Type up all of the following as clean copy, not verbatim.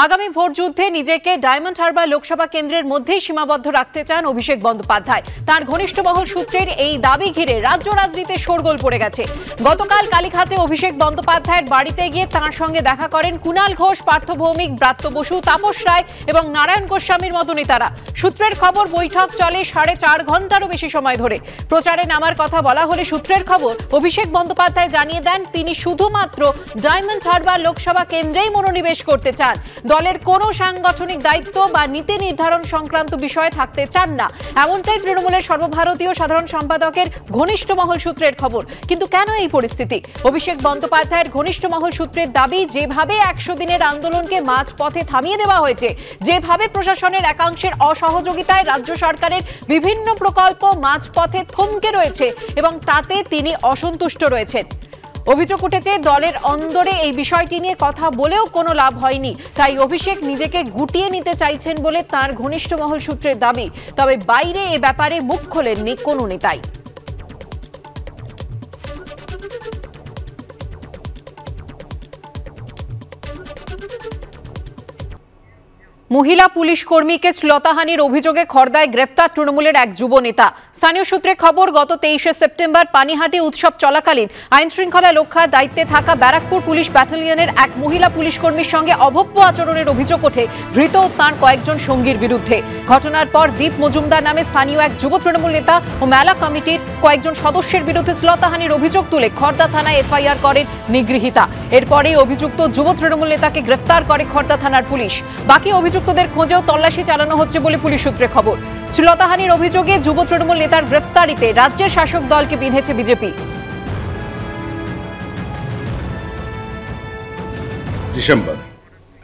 আগামী ভোট যুদ্ধে নিজেকে ডায়মন্ড হারবার লোকসভা কেন্দ্রের মধ্যেই সীমাবদ্ধ রাখতে চান অভিষেক বন্দ্যোপাধ্যায়। তার ঘনিষ্ঠ মহল সূত্রের এই দাবি ঘিরে রাজ্য রাজনীতিতে শোরগোল পড়ে গেছে। গতকাল কালীঘাটে অভিষেক বন্দ্যোপাধ্যায়ের বাড়িতে গিয়ে তাঁর সঙ্গে দেখা করেন কুণাল ঘোষ, পার্থ ভৌমিক, ব্রাত্য বসু, তাপস রায় এবং নারায়ণ গোস্বামীর মতো নেতারা। সূত্রের খবর, বৈঠক চলে 4.5 ঘন্টারও বেশি সময় ধরে। প্রচারে নামার কথা বলা হলে সূত্রের খবর, অভিষেক বন্দ্যোপাধ্যায় জানিয়ে দেন তিনি শুধুমাত্র ডায়মন্ড হারবার লোকসভা কেন্দ্রেই মনোনিবেশ করতে চান। দলের কোনো সাংগঠনিক দায়িত্ব বা নীতি নির্ধারণ সংক্রান্ত বিষয়ে থাকতে চান না, এমনটাই তৃণমূলের সর্বভারতীয় সাধারণ সম্পাদকের ঘনিষ্ঠ মহল সূত্রের খবর। কিন্তু কেন এই পরিস্থিতি? অভিষেক বন্দ্যোপাধ্যায়ের ঘনিষ্ঠ মহল সূত্রের দাবি, যেভাবে 100 দিনের আন্দোলনকে মাঝপথে থামিয়ে দেওয়া হয়েছে, যেভাবে প্রশাসনের একাংশের অসহযোগিতায় রাজ্য সরকারের বিভিন্ন প্রকল্প মাঝপথে থমকে রয়েছে এবং তাতে তিনি অসন্তুষ্ট রয়েছেন। অভিযোগ উঠেছে দলের অন্দরে এই বিষয়টি নিয়ে কথা বলেও কোনো লাভ হয়নি, তাই অভিষেক নিজেকে গুটিয়ে নিতে চাইছেন বলে তার ঘনিষ্ঠ মহল সূত্রের দাবি। তবে বাইরে এ ব্যাপারে মুখ খোলেননি কোনো নেতাই। মহিলা পুলিশ কর্মীকে শ্লীলতাহানির অভিযোগে খড়দায় গ্রেফতার তৃণমূলের এক যুব নেতা। স্থানীয় সূত্রে খবর, গত 23শে সেপ্টেম্বর পানিহাটি উৎসব চলাকালীন আইন শৃঙ্খলা রক্ষার দায়িত্বে থাকা ব্যারাকপুর পুলিশ ব্যাটালিয়নের এক মহিলা পুলিশ কর্মীর সঙ্গে অভব্য আচরণের অভিযোগ ওঠে ধৃত ও তাঁর কয়েকজন সঙ্গীর বিরুদ্ধে। ঘটনার পর দীপ মজুমদার নামে স্থানীয় এক যুব তৃণমূল নেতা ও মেলা কমিটির কয়েকজন সদস্যের বিরুদ্ধে শ্লীলতাহানির অভিযোগ তুলে খড়দা থানায় এফআইআর করেন নিগৃহীতা। এরপরেই অভিযুক্ত যুব তৃণমূল নেতাকে গ্রেফতার করে খড়দা থানার পুলিশ। বাকি অভিযুক্তদের খোঁজেও তল্লাশি চালানো হচ্ছে বলে পুলিশ সূত্রে খবর। শ্লীলতাহানির অভিযোগে যুব তৃণমূল নেতার গ্রেফতারিতে রাজ্যের শাসক দলকে বিঁধেছে বিজেপি। ডিসেম্বর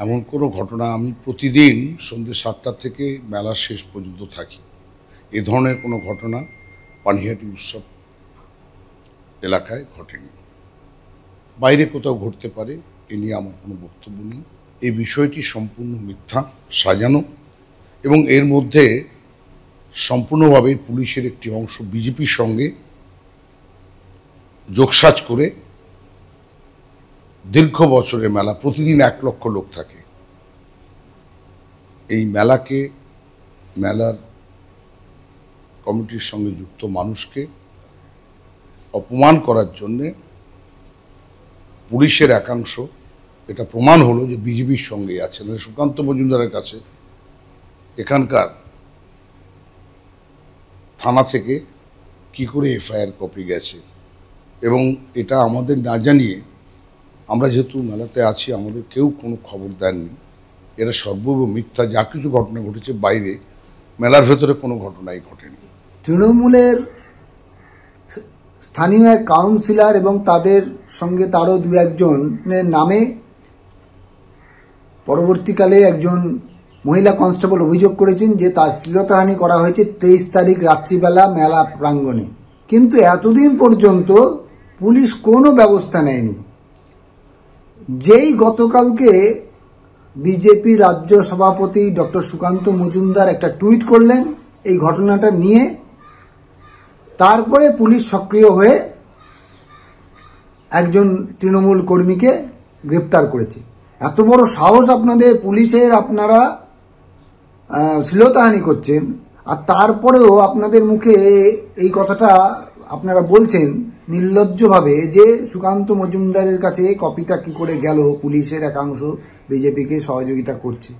এমন কোনো ঘটনা আমি প্রতিদিন সন্ধ্যে 7টা থেকে মেলার শেষ পর্যন্ত থাকি, এ ধরনের কোনো ঘটনা পানিহাটি উৎসব এলাকায় ঘটেনি। বাইরে কোথাও ঘটতে পারে, এ নিয়ে আমার কোনো বক্তব্য নেই। এই বিষয়টি সম্পূর্ণ মিথ্যা, সাজানো, এবং এর মধ্যে সম্পূর্ণভাবে পুলিশের একটি অংশ বিজেপির সঙ্গে যোগসাজ করে দীর্ঘ বছরের মেলা, প্রতিদিন 1 লক্ষ লোক থাকে, এই মেলার কমিটির সঙ্গে যুক্ত মানুষকে অপমান করার জন্যে পুলিশের একাংশ, এটা প্রমাণ হলো যে বিজেপির সঙ্গে আছে। সুকান্ত মজুমদারের কাছে এখানকার থানা থেকে কি করে এফআইআর কপি গেছে, এবং এটা আমাদের না জানিয়ে, আমরা যেহেতু মেলাতে আছি, আমাদের কেউ কোনো খবর দেননি। এটা সর্বৈব মিথ্যা। যা কিছু ঘটনা ঘটেছে বাইরে, মেলার ভেতরে কোনো ঘটনাই ঘটেনি। তৃণমূলের স্থানীয় এক কাউন্সিলর এবং তাদের সঙ্গে তারও 2-1 জনের নামে পরবর্তীকালে একজন মহিলা কনস্টেবল অভিযোগ করেছেন যে তার শ্লীলতাহানি করা হয়েছে 23 তারিখ রাত্রিবেলা মেলা প্রাঙ্গণে। কিন্তু এতদিন পর্যন্ত পুলিশ কোনো ব্যবস্থা নেয়নি। যেই গতকালকে বিজেপি রাজ্য সভাপতি ডক্টর সুকান্ত মজুমদার একটা টুইট করলেন এই ঘটনাটা নিয়ে, তারপরে পুলিশ সক্রিয় হয়ে একজন তৃণমূল কর্মীকে গ্রেপ্তার করেছে। এত বড় সাহস আপনাদের পুলিশের, আপনারা শ্লীলতাহানি করছেন, আর তারপরেও আপনাদের মুখে এই কথাটা আপনারা বলছেন নির্লজ্জভাবে যে সুকান্ত মজুমদারের কাছে কপিটা কি করে গেল, পুলিশের একাংশ বিজেপিকে সহযোগিতা করছে।